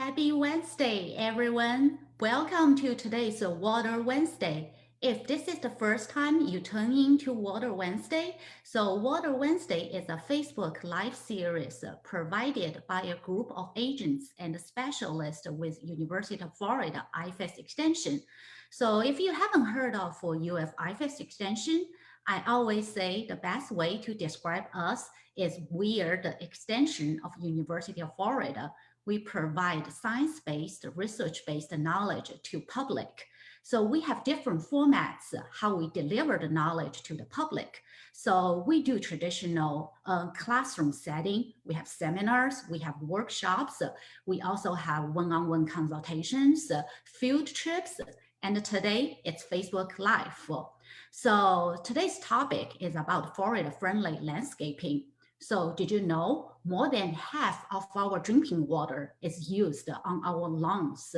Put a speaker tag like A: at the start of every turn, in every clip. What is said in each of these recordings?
A: Happy Wednesday, everyone. Welcome to today's Water Wednesday. If this is the first time you tune in to Water Wednesday, so Water Wednesday is a Facebook live series provided by a group of agents and specialists with University of Florida IFAS Extension. So if you haven't heard of UF IFAS Extension, I always say the best way to describe us is we are the extension of University of Florida. We provide science-based, research-based knowledge to public. So we have different formats how we deliver the knowledge to the public. So we do traditional classroom setting. We have seminars, we have workshops. We also have one-on-one consultations, field trips, and today it's Facebook Live. So today's topic is about Florida-friendly landscaping. So did you know more than half of our drinking water is used on our lawns?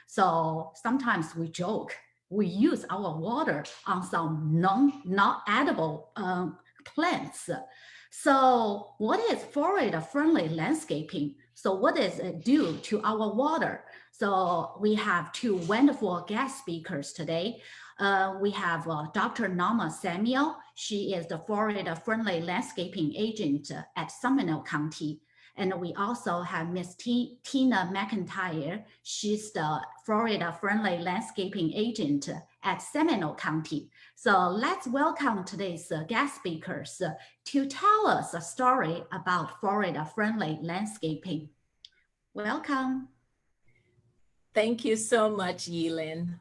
A: So sometimes we joke, we use our water on some not edible plants. So what is Florida-friendly landscaping? So what does it do to our water? So we have two wonderful guest speakers today. We have Dr. Norma Samuel. She is the Florida Friendly Landscaping Agent at Seminole County. And we also have Miss Tina McIntyre. She's the Florida Friendly Landscaping Agent at Seminole County. So let's welcome today's guest speakers to tell us a story about Florida Friendly Landscaping. Welcome.
B: Thank you so much, Yilin.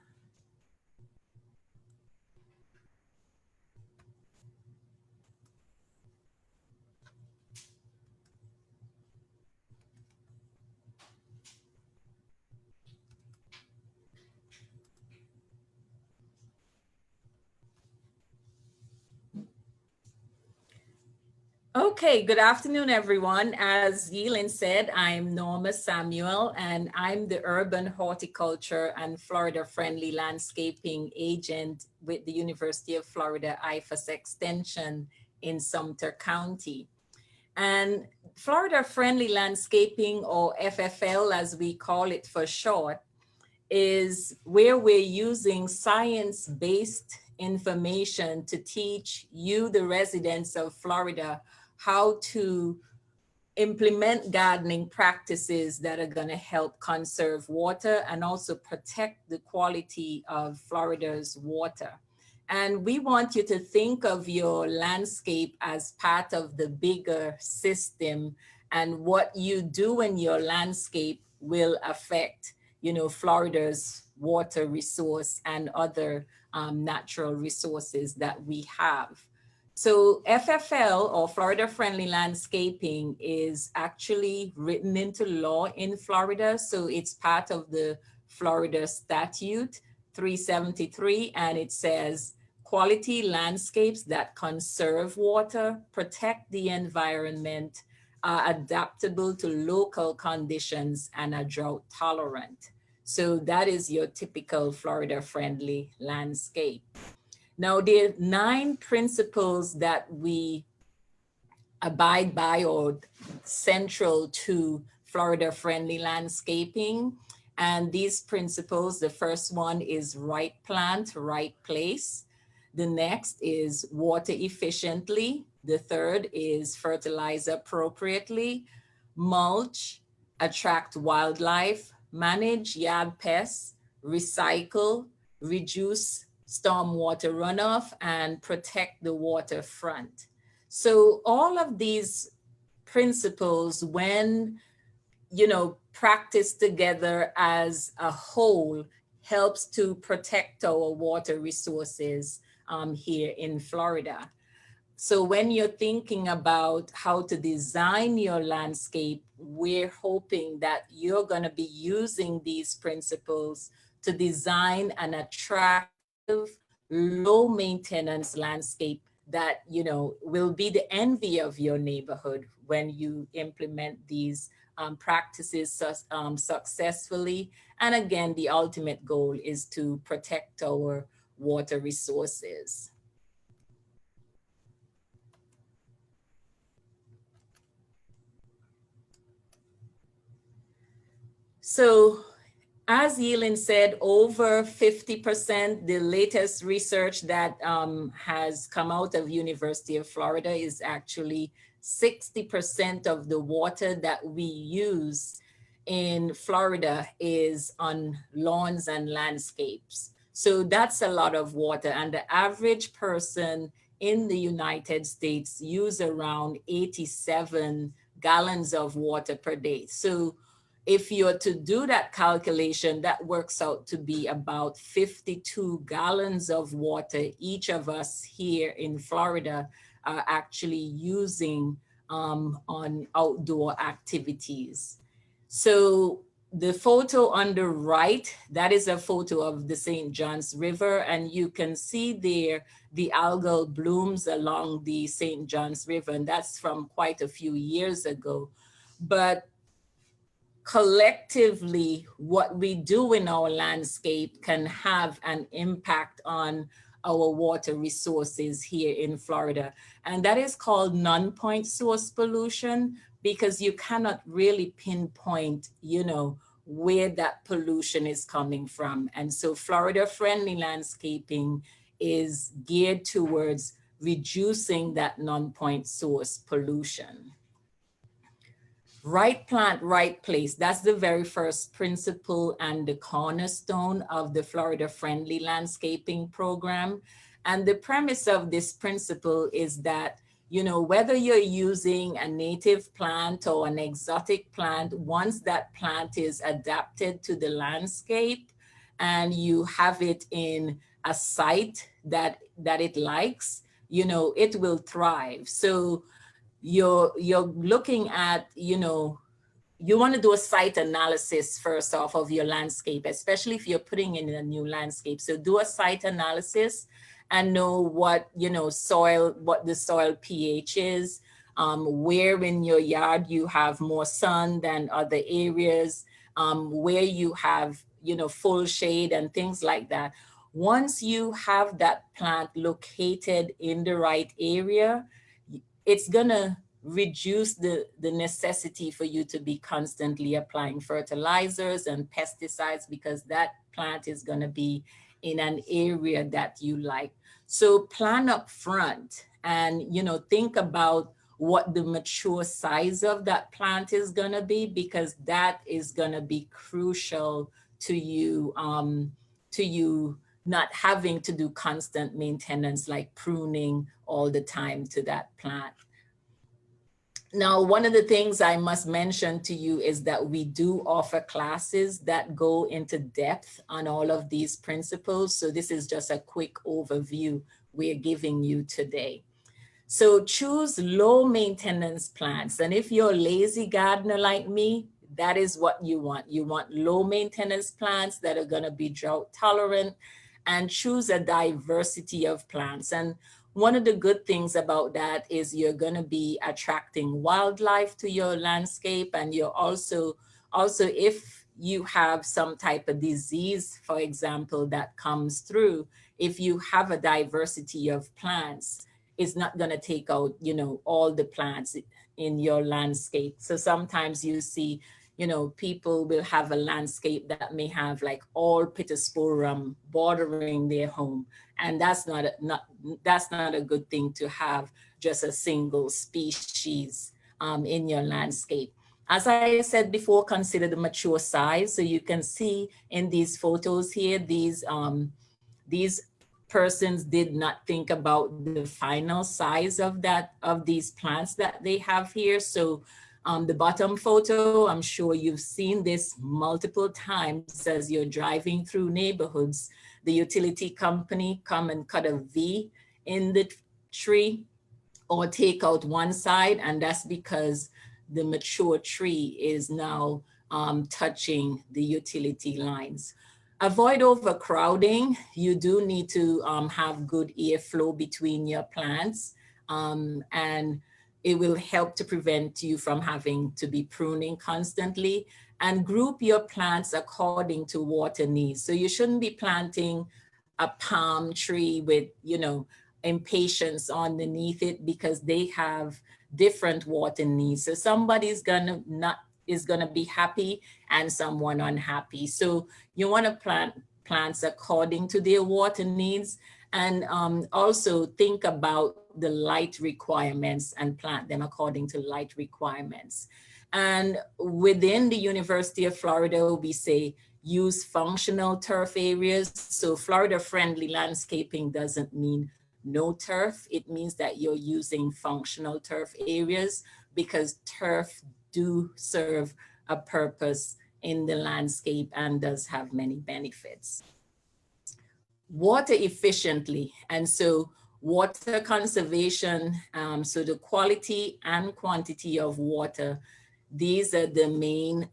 B: Okay, good afternoon, everyone. As Yilin said, I'm Norma Samuel, and I'm the Urban Horticulture and Florida Friendly Landscaping Agent with the University of Florida IFAS Extension in Sumter County. And Florida Friendly Landscaping, or FFL as we call it for short, is where we're using science-based information to teach you, the residents of Florida, how to implement gardening practices that are going to help conserve water and also protect the quality of Florida's water. And we want you to think of your landscape as part of the bigger system, and what you do in your landscape will affect, Florida's water resource and other natural resources that we have. So FFL, or Florida Friendly Landscaping, is actually written into law in Florida. So it's part of the Florida Statute 373, and it says quality landscapes that conserve water, protect the environment, are adaptable to local conditions, and are drought tolerant. So that is your typical Florida friendly landscape. Now, there are 9 principles that we abide by or central to Florida friendly landscaping. And these principles, the first one is right plant, right place. The next is water efficiently. The third is fertilize appropriately, mulch, attract wildlife, manage yard pests, recycle, reduce stormwater runoff, and protect the waterfront. So all of these principles, when practiced together as a whole, helps to protect our water resources here in Florida. So when you're thinking about how to design your landscape, we're hoping that you're going to be using these principles to design an attractive, low maintenance landscape that, will be the envy of your neighborhood when you implement these practices successfully. And again, the ultimate goal is to protect our water resources. So as Yelin said, over 50%, the latest research that has come out of University of Florida is actually 60% of the water that we use in Florida is on lawns and landscapes. So that's a lot of water. And the average person in the United States use around 87 gallons of water per day. So if you're to do that calculation, that works out to be about 52 gallons of water each of us here in Florida are actually using on outdoor activities. So the photo on the right, that is a photo of the St. Johns River, and you can see there the algal blooms along the St. Johns River, and that's from quite a few years ago. But collectively, what we do in our landscape can have an impact on our water resources here in Florida. And that is called non-point source pollution, because you cannot really pinpoint, where that pollution is coming from. And so Florida friendly landscaping is geared towards reducing that non-point source pollution. Right plant, right place. That's the very first principle and the cornerstone of the Florida Friendly Landscaping Program. And the premise of this principle is that, whether you're using a native plant or an exotic plant, once that plant is adapted to the landscape and you have it in a site that it likes, it will thrive. So you're looking at, you want to do a site analysis first off of your landscape, especially if you're putting in a new landscape. So do a site analysis and know what, what the soil pH is, where in your yard you have more sun than other areas, where you have, full shade and things like that. Once you have that plant located in the right area, it's gonna reduce the necessity for you to be constantly applying fertilizers and pesticides, because that plant is gonna be in an area that you like. So plan up front and, think about what the mature size of that plant is gonna be, because that is gonna be crucial to you, not having to do constant maintenance like pruning all the time to that plant. Now, one of the things I must mention to you is that we do offer classes that go into depth on all of these principles. So this is just a quick overview we're giving you today. So choose low maintenance plants. And if you're a lazy gardener like me, that is what you want. You want low maintenance plants that are going to be drought tolerant, and choose a diversity of plants. And one of the good things about that is you're going to be attracting wildlife to your landscape, and you're also if you have some type of disease, for example, that comes through, if you have a diversity of plants, it's not going to take out, all the plants in your landscape. So sometimes you see, people will have a landscape that may have like all pittosporum bordering their home. And that's not a good thing to have just a single species in your landscape. As I said before, consider the mature size. So you can see in these photos here, these persons did not think about the final size of these plants that they have here. So the bottom photo, I'm sure you've seen this multiple times as you're driving through neighborhoods. The utility company come and cut a V in the tree or take out one side, and that's because the mature tree is now touching the utility lines. Avoid overcrowding. You do need to have good airflow between your plants, and it will help to prevent you from having to be pruning constantly. And group your plants according to water needs. So you shouldn't be planting a palm tree with, impatiens underneath it, because they have different water needs. So somebody's gonna not is going to be happy and someone unhappy. So you want to plant plants according to their water needs, and also think about the light requirements and plant them according to light requirements. And within the University of Florida, we say use functional turf areas. So Florida friendly landscaping doesn't mean no turf. It means that you're using functional turf areas, because turf do serve a purpose in the landscape and does have many benefits. Water efficiently. And so water conservation, so the quality and quantity of water, these are the main,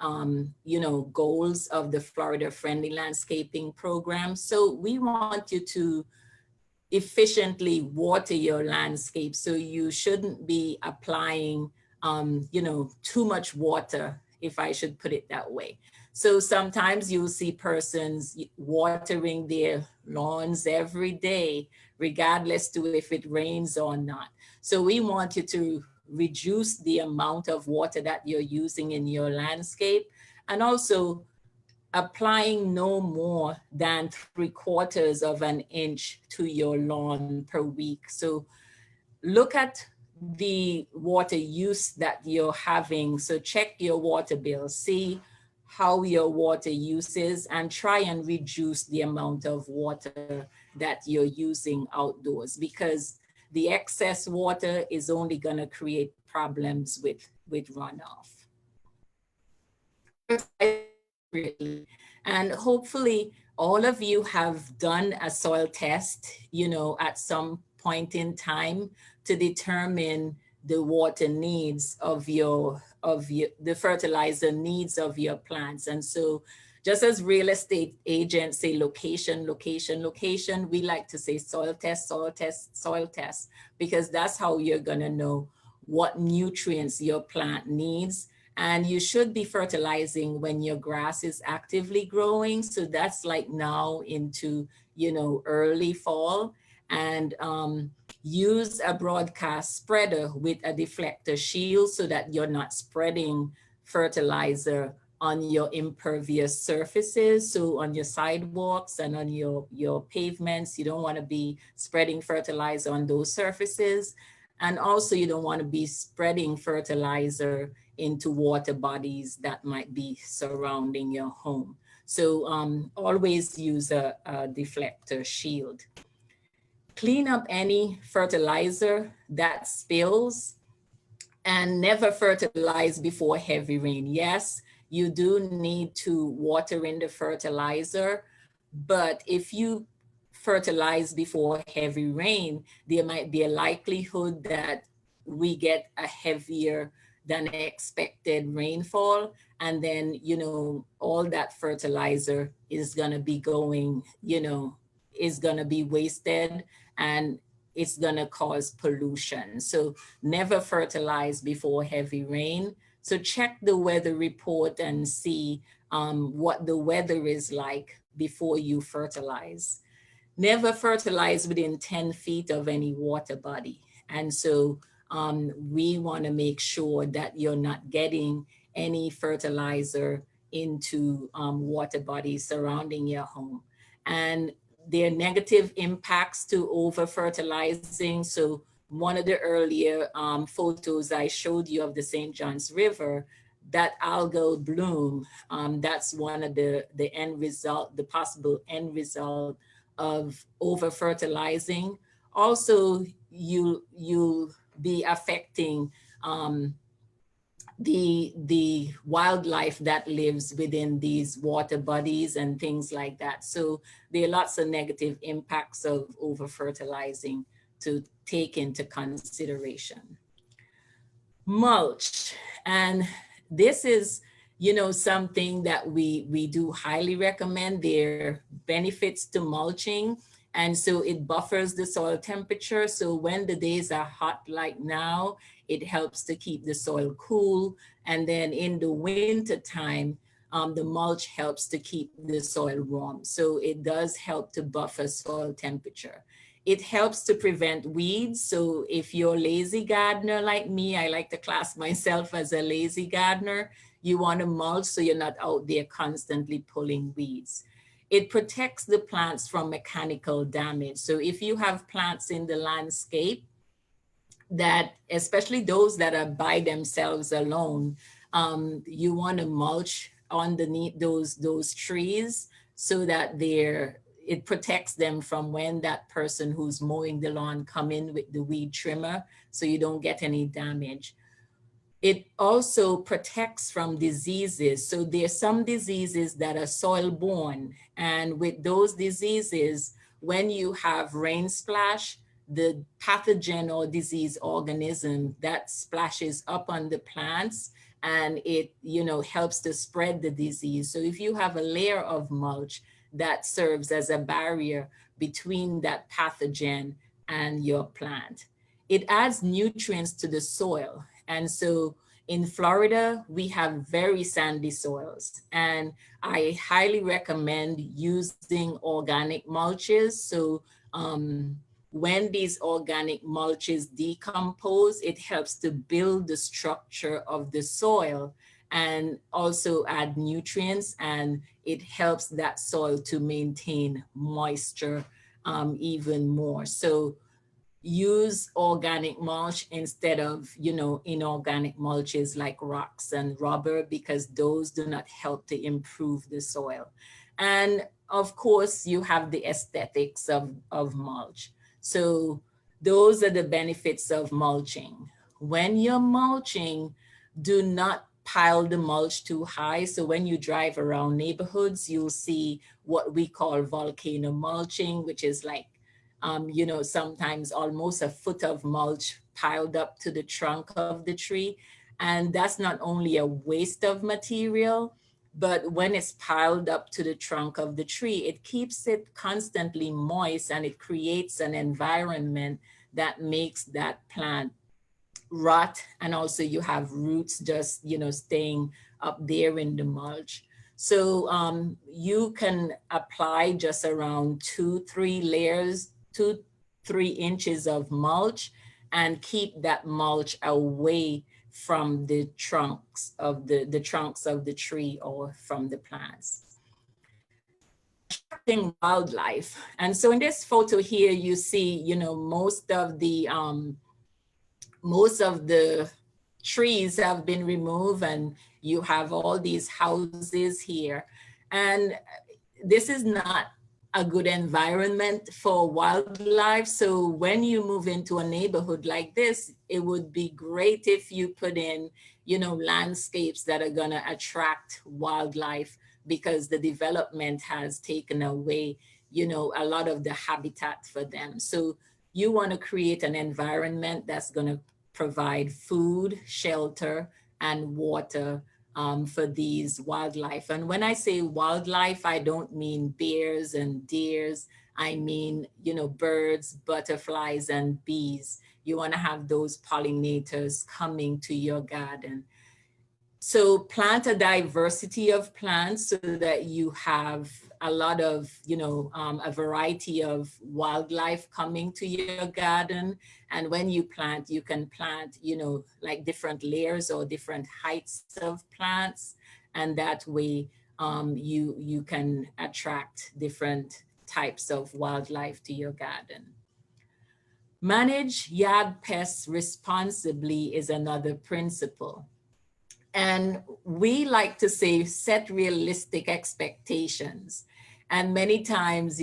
B: goals of the Florida Friendly Landscaping Program. So we want you to efficiently water your landscape. So you shouldn't be applying, too much water, if I should put it that way. So sometimes you'll see persons watering their lawns every day, regardless to if it rains or not. So we want you to reduce the amount of water that you're using in your landscape, and also applying no more than 3/4 of an inch to your lawn per week. So look at the water use that you're having. So check your water bill, see how your water use is, and try and reduce the amount of water that you're using outdoors, because the excess water is only going to create problems with runoff. And hopefully all of you have done a soil test, at some point in time, to determine the water needs of the fertilizer needs of your plants. And so just as real estate agents say location, location, location, we like to say soil test, soil test, soil test, because that's how you're gonna know what nutrients your plant needs. And you should be fertilizing when your grass is actively growing. So that's like now into, early fall. And use a broadcast spreader with a deflector shield so that you're not spreading fertilizer on your impervious surfaces. So on your sidewalks and on your pavements, you don't want to be spreading fertilizer on those surfaces. And also you don't want to be spreading fertilizer into water bodies that might be surrounding your home. So always use a deflector shield. Clean up any fertilizer that spills, and never fertilize before heavy rain. Yes, you do need to water in the fertilizer, but if you fertilize before heavy rain, there might be a likelihood that we get a heavier than expected rainfall. And then, all that fertilizer is going to be going, is going to be wasted, and it's going to cause pollution. So never fertilize before heavy rain. So check the weather report and see what the weather is like before you fertilize. Never fertilize within 10 feet of any water body. And so we want to make sure that you're not getting any fertilizer into water bodies surrounding your home. And there are negative impacts to over fertilizing. So one of the earlier photos I showed you of the St. John's River, that algal bloom, that's one of the end result, the possible end result of over fertilizing. Also, you'll be affecting the wildlife that lives within these water bodies and things like that. So there are lots of negative impacts of over fertilizing to take into consideration. Mulch, and this is something that we do highly recommend. There are benefits to mulching, and so it buffers the soil temperature. So when the days are hot like now, it helps to keep the soil cool. And then in the winter time, the mulch helps to keep the soil warm. So it does help to buffer soil temperature. It helps to prevent weeds. So if you're a lazy gardener like me, I like to class myself as a lazy gardener. You want to mulch so you're not out there constantly pulling weeds. It protects the plants from mechanical damage. So if you have plants in the landscape that, especially those that are by themselves alone, you want to mulch underneath those trees so that it protects them from when that person who's mowing the lawn come in with the weed trimmer, so you don't get any damage. It also protects from diseases. So there's some diseases that are soil borne. And with those diseases, when you have rain splash, the pathogen or disease organism that splashes up on the plants, and it, helps to spread the disease. So if you have a layer of mulch, that serves as a barrier between that pathogen and your plant. It adds nutrients to the soil. And so in Florida, we have very sandy soils, and I highly recommend using organic mulches. So when these organic mulches decompose, it helps to build the structure of the soil and also add nutrients, and it helps that soil to maintain moisture even more. So use organic mulch instead of, inorganic mulches like rocks and rubber, because those do not help to improve the soil. And of course, you have the aesthetics of mulch. So those are the benefits of mulching. When you're mulching, do not pile the mulch too high. So when you drive around neighborhoods, you'll see what we call volcano mulching, which is like sometimes almost a foot of mulch piled up to the trunk of the tree. And that's not only a waste of material, but when it's piled up to the trunk of the tree, it keeps it constantly moist, and it creates an environment that makes that plant rot. And also you have roots just, staying up there in the mulch. So you can apply just around 2-3 layers, 2-3 inches of mulch, and keep that mulch away from the trunks of the tree or from the plants. Attracting wildlife. And so in this photo here, you see, most of the trees have been removed, and you have all these houses here. And this is not a good environment for wildlife. So when you move into a neighborhood like this, it would be great if you put in, landscapes that are going to attract wildlife, because the development has taken away, a lot of the habitat for them. So you want to create an environment that's going to provide food, shelter, and water for these wildlife. And when I say wildlife, I don't mean bears and deers. I mean, birds, butterflies, and bees. You want to have those pollinators coming to your garden. So plant a diversity of plants so that you have a lot of, a variety of wildlife coming to your garden. And when you plant, you can plant, like different layers or different heights of plants. And that way you can attract different types of wildlife to your garden. Manage yard pests responsibly is another principle. And we like to say, set realistic expectations. And many times,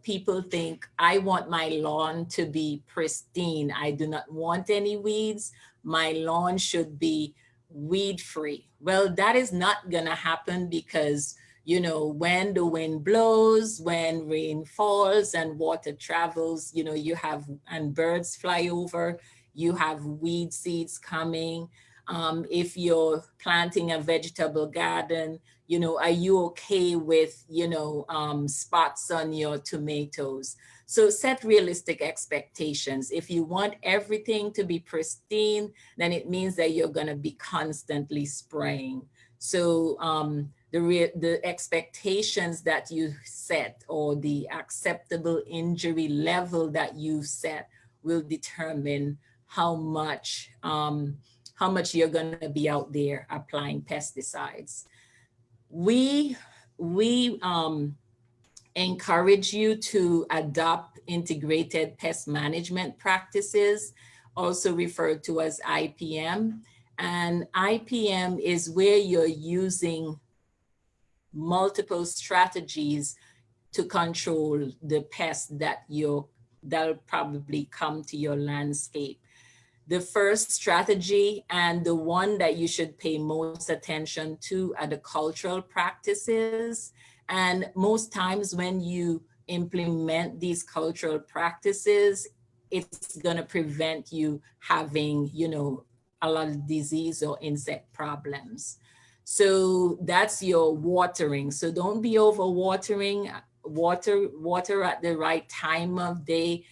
B: people think, I want my lawn to be pristine. I do not want any weeds. My lawn should be weed free. Well, that is not going to happen, because, when the wind blows, when rain falls and water travels, you have, and birds fly over, you have weed seeds coming. If you're planting a vegetable garden, are you okay with, spots on your tomatoes? So set realistic expectations. If you want everything to be pristine, then it means that you're going to be constantly spraying. So the expectations that you set, or the acceptable injury level that you set, will determine how much how much you're going to be out there applying pesticides. We encourage you to adopt integrated pest management practices, also referred to as IPM. And IPM is where you're using multiple strategies to control the pests that'll probably come to your landscape. The first strategy, and the one that you should pay most attention to, are the cultural practices. And most times when you implement these cultural practices, it's going to prevent you having, a lot of disease or insect problems. So that's your watering. So don't be over watering. Water at the right time of day.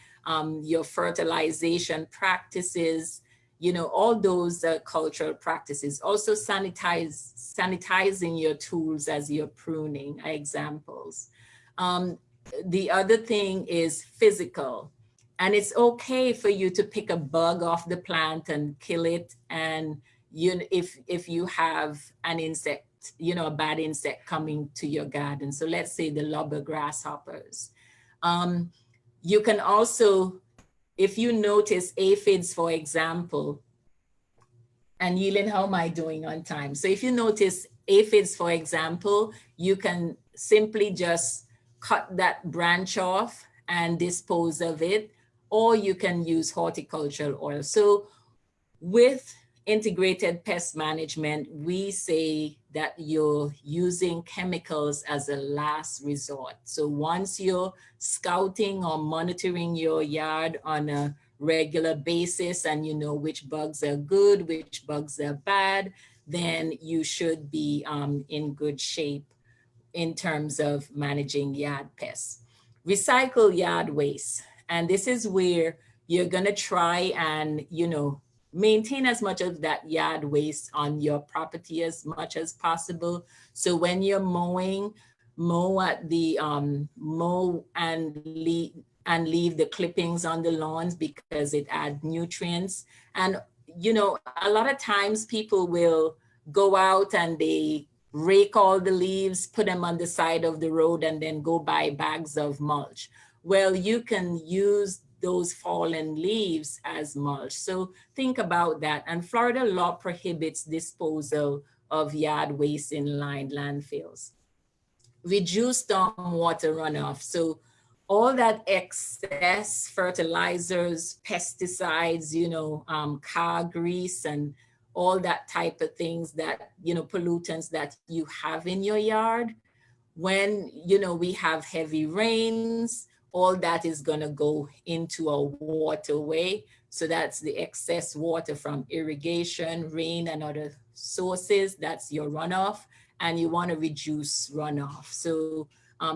B: Your fertilization practices, all those cultural practices. Also sanitizing your tools as you're pruning are examples. The other thing is physical. And it's okay for you to pick a bug off the plant and kill it. And if you have an insect, a bad insect coming to your garden. So let's say the lobber grasshoppers. You can also, if you notice aphids, for example, and Yelin, how am I doing on time? So if you notice aphids, for example, you can simply just cut that branch off and dispose of it, or you can use horticultural oil. So with integrated pest management, we say that you're using chemicals as a last resort. So once you're scouting or monitoring your yard on a regular basis and you know which bugs are good, which bugs are bad, then you should be in good shape in terms of managing yard pests. Recycle yard waste. And this is where you're gonna try and, maintain as much of that yard waste on your property as much as possible. So when you're mowing, mow at the mow and leave the clippings on the lawns because it adds nutrients. And a lot of times people will go out and they rake all the leaves, put them on the side of the road, and then go buy bags of mulch. Well, you can use those fallen leaves as mulch. So think about that. And Florida law prohibits disposal of yard waste in lined landfills. Reduce stormwater runoff. So all that excess fertilizers, pesticides, car grease, and all that type of things that, pollutants that you have in your yard, when, we have heavy rains, all that is going to go into a waterway. So that's the excess water from irrigation, rain, and other sources. That's your runoff. And you want to reduce runoff. So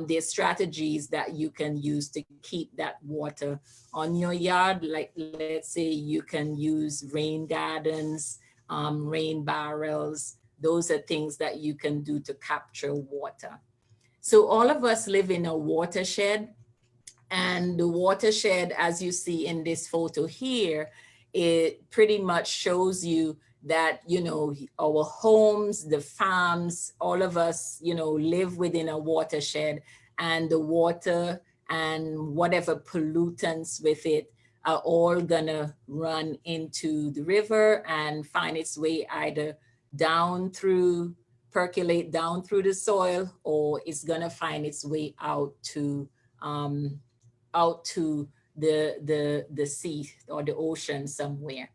B: there's strategies that you can use to keep that water on your yard. Like, let's say you can use rain gardens, rain barrels. Those are things that you can do to capture water. So all of us live in a watershed. And the watershed, as you see in this photo here, it pretty much shows you that, our homes, the farms, all of us, live within a watershed, and the water and whatever pollutants with it are all gonna run into the river and find its way either percolate down through the soil, or it's gonna find its way out to the sea or the ocean somewhere.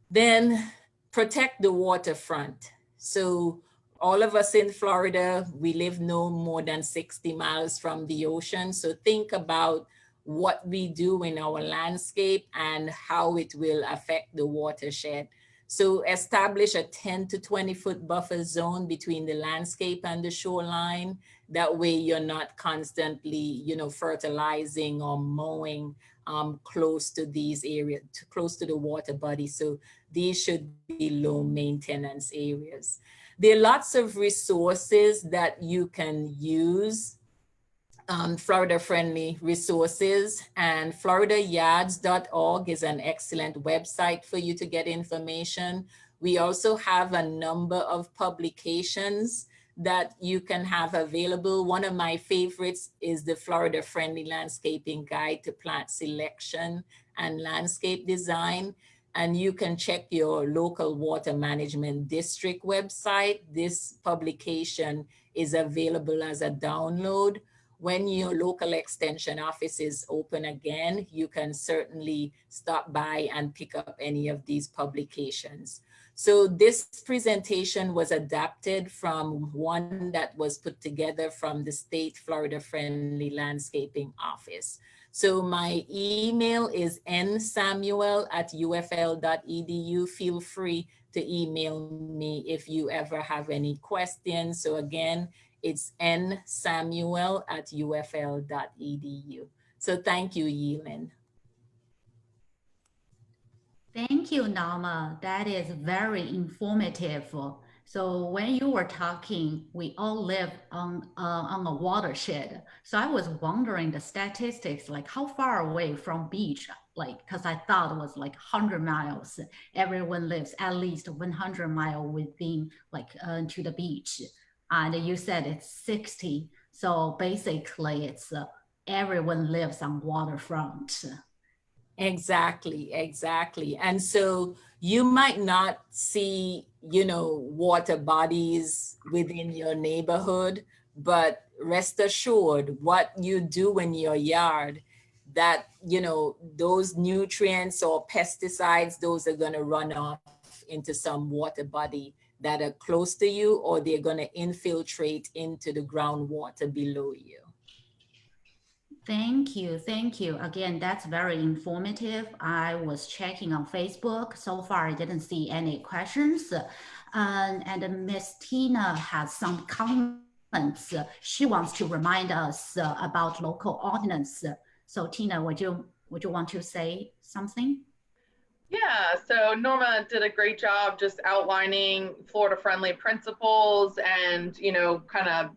B: Then protect the waterfront. So all of us in Florida, we live no more than 60 miles from the ocean. So think about what we do in our landscape and how it will affect the watershed. So establish a 10 to 20 foot buffer zone between the landscape and the shoreline. That way you're not constantly, fertilizing or mowing close to these areas, close to the water body. So these should be low maintenance areas. There are lots of resources that you can use, Florida-friendly resources, and floridayards.org is an excellent website for you to get information. We also have a number of publications that you can have available. One of my favorites is the Florida Friendly Landscaping Guide to Plant Selection and Landscape Design. And you can check your local water management district website. This publication is available as a download. When your local extension office is open again, you can certainly stop by and pick up any of these publications. So this presentation was adapted from one that was put together from the State Florida Friendly Landscaping Office. So my email is nsamuel@ufl.edu. Feel free to email me if you ever have any questions. So again, it's nsamuel@ufl.edu. So thank you, Yelin.
A: Thank you, Nama. That is very informative. So when you were talking, we all live on a watershed. So I was wondering the statistics, like how far away from beach, like, because I thought it was like 100 miles. Everyone lives at least 100 mile within, like, to the beach. And you said it's 60. So basically it's everyone lives on waterfront.
B: Exactly, exactly. And so you might not see, water bodies within your neighborhood, but rest assured, what you do in your yard, that, those nutrients or pesticides, those are going to run off into some water body that are close to you, or they're going to infiltrate into the groundwater below you.
A: Thank you. Thank you. Again, that's very informative. I was checking on Facebook. So far, I didn't see any questions. And Miss Tina has some comments. She wants to remind us about local ordinance. So Tina, would you want to say something?
C: Yeah, so Norma did a great job just outlining Florida friendly principles and, kind of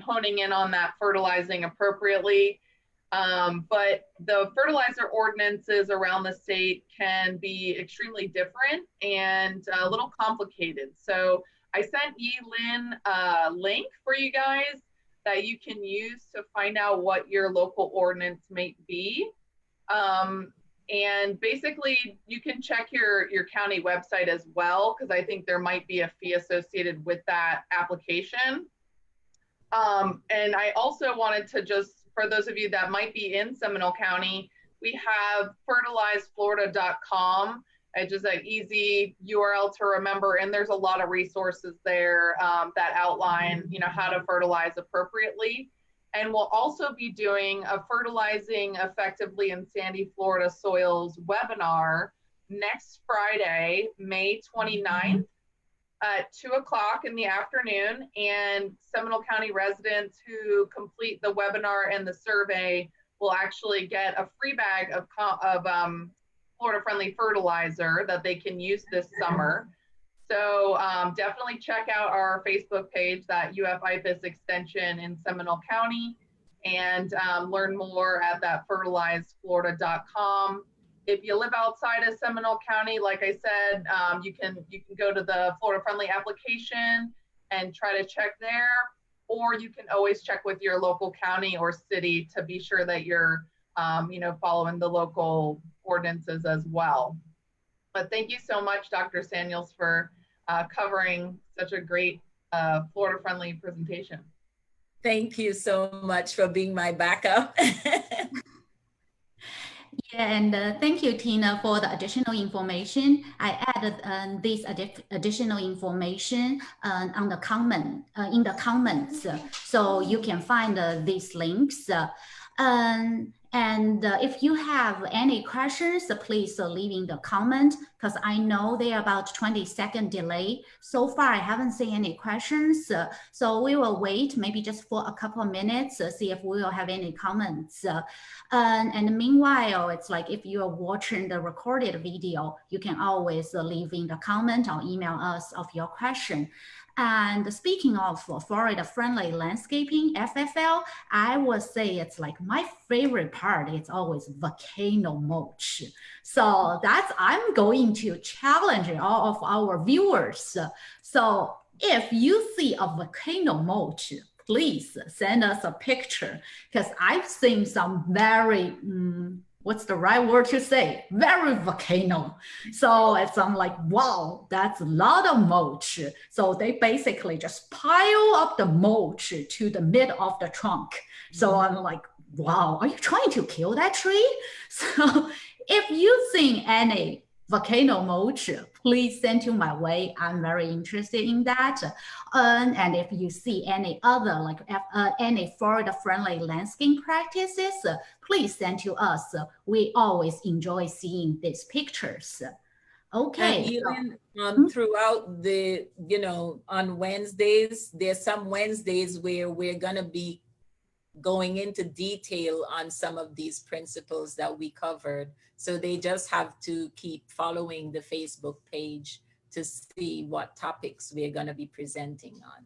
C: honing in on that fertilizing appropriately. But the fertilizer ordinances around the state can be extremely different and a little complicated. So I sent Yi-Lin a link for you guys that you can use to find out what your local ordinance might be. And basically you can check your county website as well, because I think there might be a fee associated with that application. And I also wanted to just, for those of you that might be in Seminole County, we have fertilizeflorida.com. It's just an easy URL to remember, and there's a lot of resources there that outline, how to fertilize appropriately. And we'll also be doing a Fertilizing Effectively in Sandy Florida Soils webinar next Friday, May 29th. At 2 o'clock in the afternoon, and Seminole County residents who complete the webinar and the survey will actually get a free bag of Florida friendly fertilizer that they can use this summer. So definitely check out our Facebook page, that UF-IFAS extension in Seminole County, and learn more at that fertilizeflorida.com. If you live outside of Seminole County, like I said, you can go to the Florida Friendly application and try to check there, or you can always check with your local county or city to be sure that you're, following the local ordinances as well. But thank you so much, Dr. Samuels, for covering such a great Florida Friendly presentation.
B: Thank you so much for being my backup.
A: Yeah, and thank you, Tina, for the additional information. I added this additional information on the in the comments, so you can find these links. And if you have any questions, please leave in the comment, because I know they are about 20-second delay. So far, I haven't seen any questions. So we will wait maybe just for a couple of minutes, see if we will have any comments. And meanwhile, it's like if you are watching the recorded video, you can always leave in the comment or email us of your question. And speaking of Florida-friendly landscaping, FFL, I would say it's like my favorite part is always volcano mulch. So that's, I'm going to challenge all of our viewers. So if you see a volcano mulch, please send us a picture because I've seen some very, what's the right word to say? Very volcano. So it's, I'm like, wow, that's a lot of mulch. So they basically just pile up the mulch to the mid of the trunk. So I'm like, wow, are you trying to kill that tree? So if you see any volcano mulch, please send to my way. I'm very interested in that. And if you see any other, like any Florida-friendly landscape practices, please send to us. We always enjoy seeing these pictures. Okay.
B: And even throughout the, on Wednesdays, there's some Wednesdays where we're going to be going into detail on some of these principles that we covered. So they just have to keep following the Facebook page to see what topics we're going to be presenting on.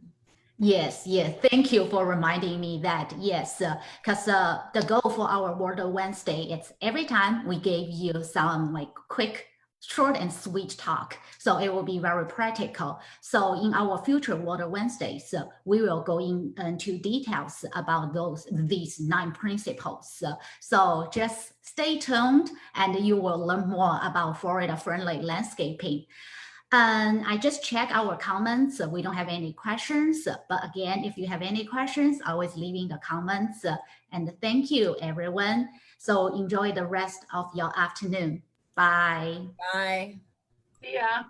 A: Yes, yes. Thank you for reminding me that. Yes, because the goal for our Water Wednesday, it's every time we gave you some like quick, short and sweet talk. So it will be very practical. So in our future Water Wednesdays, we will go into details about these 9 principles. So just stay tuned and you will learn more about Florida-friendly landscaping. And I just check our comments. We don't have any questions. But again, if you have any questions, always leave in the comments. And thank you, everyone. So enjoy the rest of your afternoon. Bye.
B: Bye.
C: See ya.